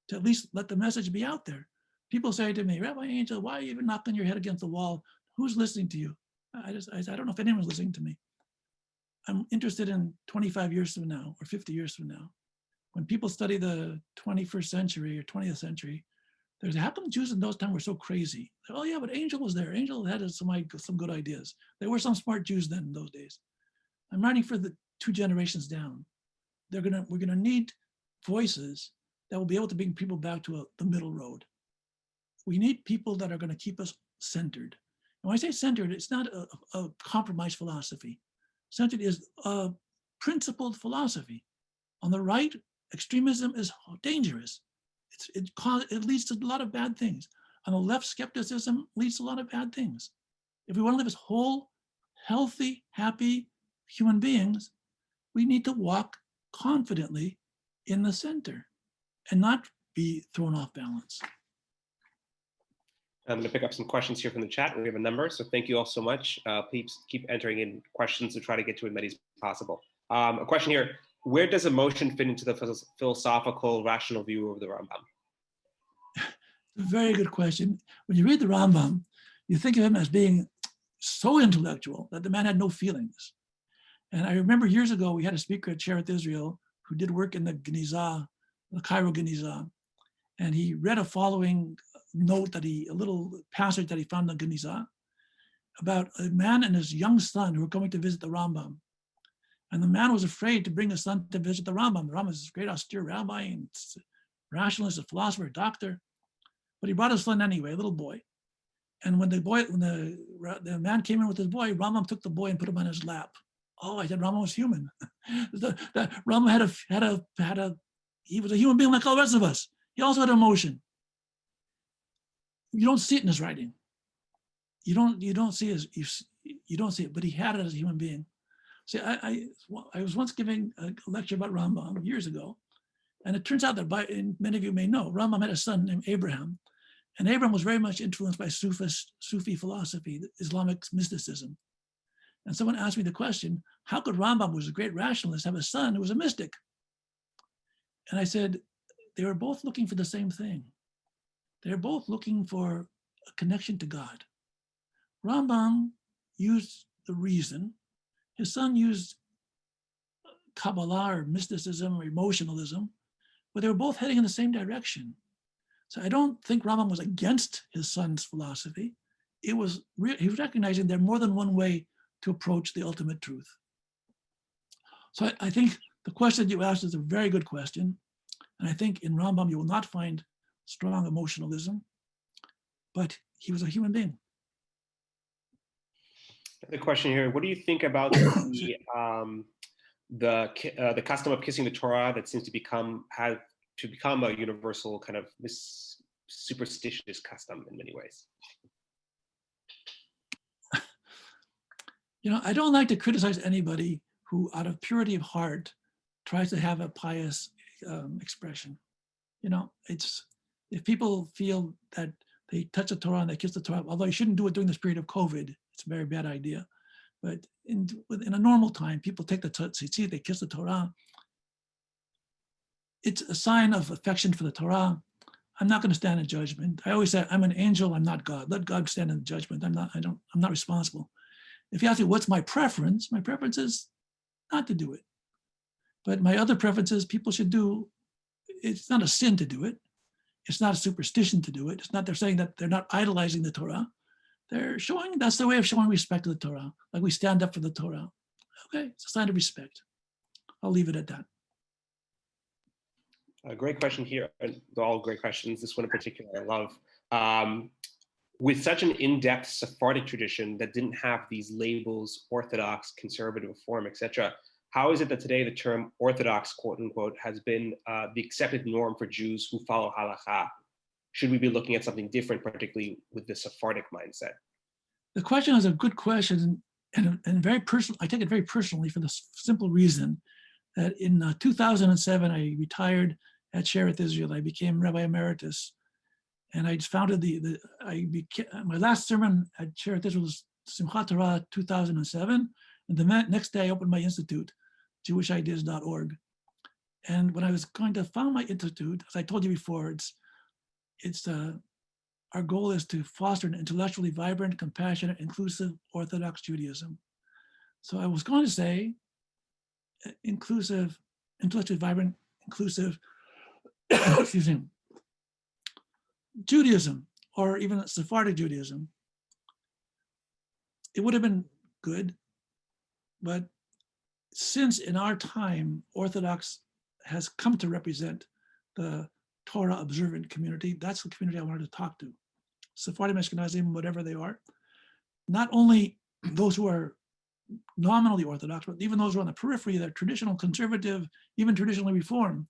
to at least let the message be out there. People say to me, Rabbi Angel, why are you even knocking your head against the wall? Who's listening to you? I don't know if anyone's listening to me. I'm interested in 25 years from now or 50 years from now. When people study the 21st century or 20th century, how come Jews in those times were so crazy? Oh yeah, but Angel was there. Angel had some good ideas. There were some smart Jews then in those days. I'm writing for the 2 generations down. We're gonna need voices that will be able to bring people back to the middle road. We need people that are gonna keep us centered. And when I say centered, it's not a compromised philosophy. Centered is a principled philosophy. On the right, extremism is dangerous. It leads to a lot of bad things. On the left, skepticism leads to a lot of bad things. If we want to live as whole, healthy, happy human beings, we need to walk confidently in the center and not be thrown off balance. I'm going to pick up some questions here from the chat. We have a number, so thank you all so much. Please keep entering in questions to try to get to as many as possible. A question here, where does emotion fit into the philosophical, rational view of the Rambam? A very good question. When you read the Rambam, you think of him as being so intellectual that the man had no feelings. And I remember years ago, we had a speaker at Sheretz Israel who did work in the Geniza, the Cairo Geniza, and he read a following note a little passage that he found in the Geniza about a man and his young son who were coming to visit the Rambam. And the man was afraid to bring his son to visit the Rambam. The Rambam is this great austere rabbi and rationalist, a philosopher, a doctor. But he brought his son anyway, a little boy. And when the man came in with his boy, Rambam took the boy and put him on his lap. Oh, I said Rambam was human. Rambam he was a human being like all the rest of us. He also had emotion. You don't see it in his writing. You don't see it, but he had it as a human being. See, I was once giving a lecture about Rambam years ago, and it turns out that many of you may know, Rambam had a son named Abraham, and Abraham was very much influenced by Sufi philosophy, Islamic mysticism. And someone asked me the question, how could Rambam, who was a great rationalist, have a son who was a mystic? And I said, they were both looking for the same thing. They're both looking for a connection to God. Rambam used the reason. His son used Kabbalah or mysticism or emotionalism, but they were both heading in the same direction. So I don't think Rambam was against his son's philosophy. He was recognizing there's more than one way to approach the ultimate truth. So I think the question you asked is a very good question. And I think in Rambam, you will not find strong emotionalism, but he was a human being. The question here, what do you think about the custom of kissing the Torah that seems to become a universal kind of superstitious custom in many ways? I don't like to criticize anybody who out of purity of heart tries to have a pious expression. If people feel that they touch the Torah and they kiss the Torah, although you shouldn't do it during this period of COVID, it's a very bad idea. But in a normal time, people take the tzitzit, they kiss the Torah. It's a sign of affection for the Torah. I'm not going to stand in judgment. I always say, I'm an angel, I'm not God. Let God stand in judgment. I'm not responsible. If you ask me what's my preference is not to do it. But my other preference is people should do it's not a sin to do it. It's not a superstition to do it. It's not, they're saying that they're not idolizing the Torah. They're showing, that's the way of showing respect to the Torah. Like we stand up for the Torah. Okay, it's a sign of respect. I'll leave it at that. A great question here. They're all great questions. This one in particular, I love. With such an in-depth Sephardic tradition that didn't have these labels, Orthodox, conservative, Reform, etc., how is it that today the term Orthodox, quote unquote, has been the accepted norm for Jews who follow halakha? Should we be looking at something different, particularly with the Sephardic mindset? The question is a good question and very personal. I take it very personally for the simple reason that in 2007, I retired at Shearith Israel. I became Rabbi Emeritus. And I founded my last sermon at Shearith Israel was Simchat Torah 2007. And the next day I opened my institute, jewishideas.org. And when I was going to found my institute, as I told you before, our goal is to foster an intellectually vibrant, compassionate, inclusive Orthodox Judaism. So I was going to say inclusive, intellectually vibrant, inclusive, excuse me, Judaism, or even Sephardic Judaism. It would have been good, but since in our time, Orthodox has come to represent the Torah observant community, that's the community I wanted to talk to. Sephardim, Ashkenazim, whatever they are. Not only those who are nominally Orthodox, but even those who are on the periphery, they're traditional, conservative, even traditionally Reform.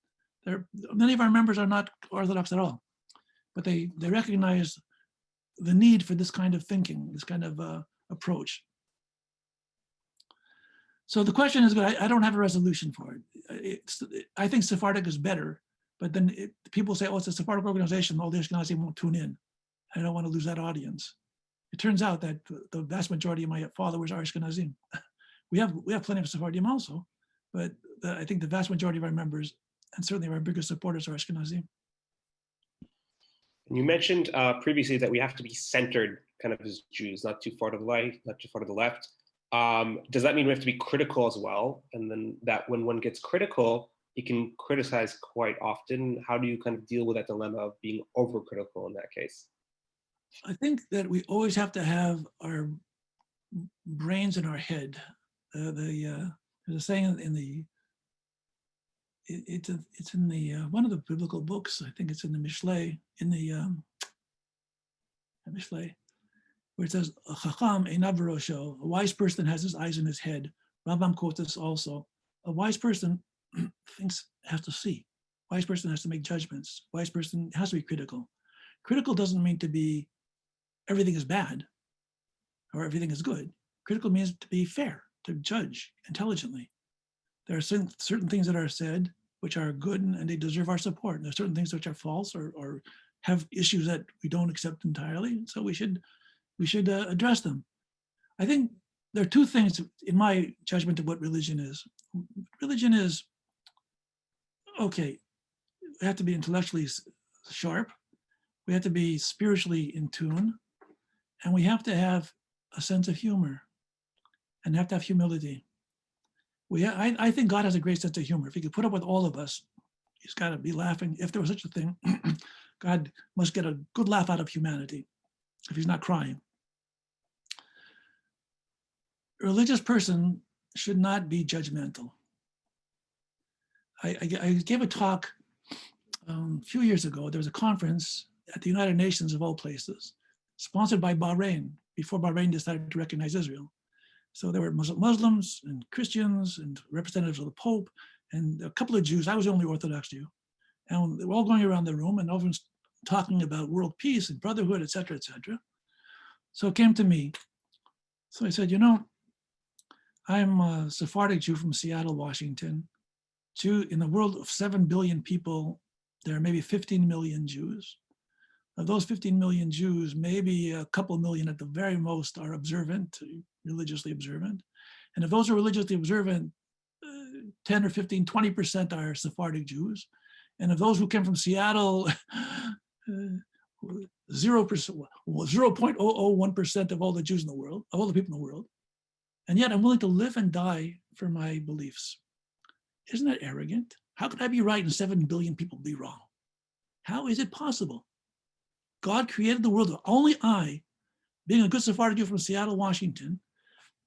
Many of our members are not Orthodox at all, but they recognize the need for this kind of thinking, this kind of approach. So the question is good. I don't have a resolution for it. I think Sephardic is better, but then people say, oh, it's a Sephardic organization, all the Ashkenazi won't tune in. I don't want to lose that audience. It turns out that the vast majority of my followers are Ashkenazim. We have plenty of Sephardim also, but I think the vast majority of our members, and certainly our biggest supporters, are Ashkenazim. You mentioned previously that we have to be centered kind of as Jews, not too far to the right, not too far to the left. Does that mean we have to be critical as well? And then that when one gets critical, you can criticize quite often. How do you kind of deal with that dilemma of being overcritical in that case? I think that we always have to have our brains in our head. There's a saying in the, it's in the one of the biblical books. I think it's in the Mishlei, Mishlei, where it says, "A chacham einav b'rosho." A wise person has his eyes in his head. Rambam quotes this also. A wise person has to see. A wise person has to make judgments. A wise person has to be critical. Critical doesn't mean to be everything is bad or everything is good. Critical means to be fair, to judge intelligently. There are certain things that are said which are good and they deserve our support. And there are certain things which are false or have issues that we don't accept entirely. So we should address them. I think there are two things in my judgment of what religion is. Religion is, okay, we have to be intellectually sharp. We have to be spiritually in tune. And we have to have a sense of humor and have to have humility. I think God has a great sense of humor. If he could put up with all of us, he's got to be laughing. If there was such a thing, God must get a good laugh out of humanity if he's not crying. A religious person should not be judgmental. I gave a talk a few years ago. There was a conference at the United Nations of all places, sponsored by Bahrain, before Bahrain decided to recognize Israel. So there were Muslims and Christians and representatives of the Pope and a couple of Jews. I was the only Orthodox Jew. And they were all going around the room and everyone's talking about world peace and brotherhood, et cetera, et cetera. So it came to me. So I said, I'm a Sephardic Jew from Seattle, Washington. In the world of 7 billion people, there are maybe 15 million Jews. Of those 15 million Jews, maybe a couple million at the very most are observant, religiously observant. And if those are religiously observant, 10 or 15, 20% are Sephardic Jews. And of those who came from Seattle, 0.001% of all the Jews in the world, of all the people in the world. And yet I'm willing to live and die for my beliefs. Isn't that arrogant? How could I be right and 7 billion people be wrong? How is it possible? God created the world. Only I, being a good Sephardic Jew from Seattle, Washington,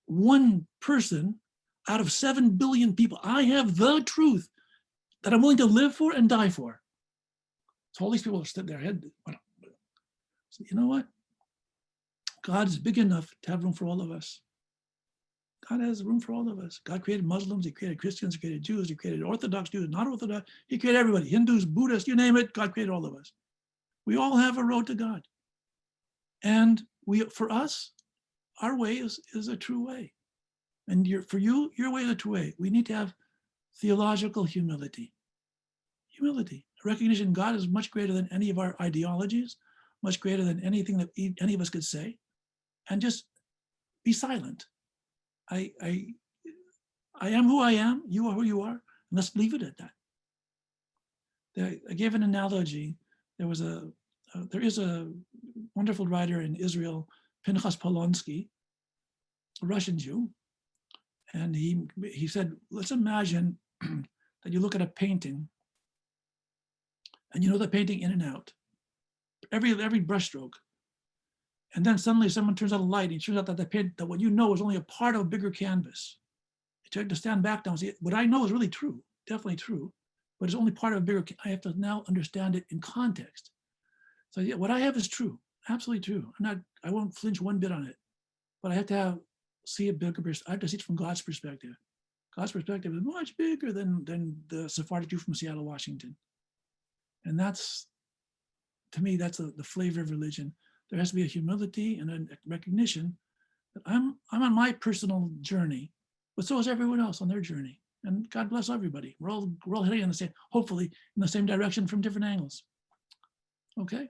one person out of 7 billion people, I have the truth that I'm willing to live for and die for. So all these people have stood their head. So you know what? God is big enough to have room for all of us. God has room for all of us. God created Muslims, he created Christians, he created Jews, he created Orthodox Jews, not Orthodox. He created everybody, Hindus, Buddhists, you name it, God created all of us. We all have a road to God. And for us, our way is a true way. And for you, your way is a true way. We need to have theological humility. Humility, recognition God is much greater than any of our ideologies, much greater than anything that any of us could say, and just be silent. I am who I am, you are who you are, and let's leave it at that. I gave an analogy. There is a wonderful writer in Israel, Pinchas Polonsky, a Russian Jew, and he said, let's imagine that you look at a painting and you know the painting in and out, every brushstroke. And then suddenly someone turns on a light and it turns out that what you know is only a part of a bigger canvas. You have to stand back now and see, what I know is really true, definitely true, but it's only part of a bigger, I have to now understand it in context. So yeah, what I have is true, absolutely true. I won't flinch one bit on it, but I have to see a bigger, I have to see it from God's perspective. God's perspective is much bigger than the Sephardic Jew from Seattle, Washington. And that's, to me, that's the flavor of religion. There has to be a humility and a recognition that I'm on my personal journey, but so is everyone else on their journey. And God bless everybody. We're all heading in the same, hopefully in the same direction from different angles. Okay.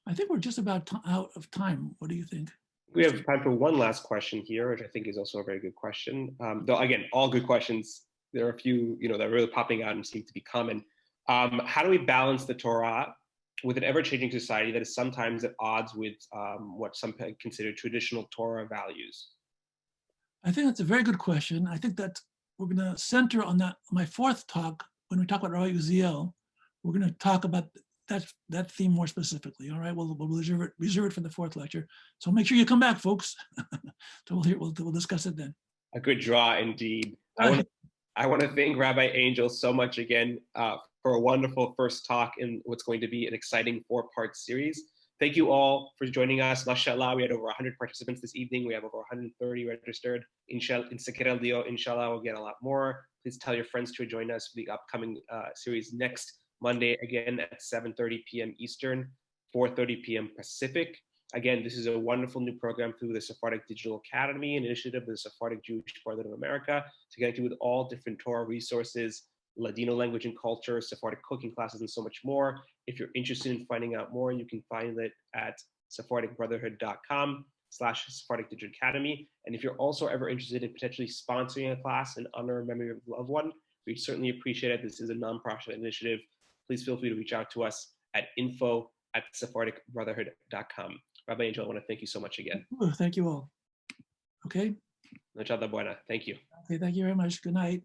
I think we're just about out of time. What do you think? We have time for one last question here, which I think is also a very good question. Though again, all good questions. There are a few, that are really popping out and seem to be common. How do we balance the Torah with an ever-changing society that is sometimes at odds with what some consider traditional Torah values? I think that's a very good question. I think that we're going to center on that. My fourth talk, when we talk about Rabbi Angel, we're going to talk about that theme more specifically. All right, we'll reserve it for the fourth lecture. So make sure you come back, folks. So we'll discuss it then. A good draw indeed. I want to thank Rabbi Angel so much again for a wonderful first talk in what's going to be an exciting 4-part series. Thank you all for joining us. Mashallah, we had over 100 participants this evening. We have over 130 registered. In Sekel Dio, inshallah, we'll get a lot more. Please tell your friends to join us for the upcoming series next Monday, again at 7:30 p.m. Eastern, 4:30 p.m. Pacific. Again, this is a wonderful new program through the Sephardic Digital Academy, an initiative of the Sephardic Jewish Brotherhood of America, to connect you with all different Torah resources, Ladino language and culture, Sephardic cooking classes, and so much more. If you're interested in finding out more, you can find it at sephardicbrotherhood.com/Sephardic Digital Academy. And if you're also ever interested in potentially sponsoring a class in honor and memory of a loved one, we certainly appreciate it. This is a non-profit initiative. Please feel free to reach out to us at info@sephardicbrotherhood.com. Rabbi Angel, I want to thank you so much again. Thank you all. Okay. Nochada buena. Thank you. Okay, thank you very much. Good night.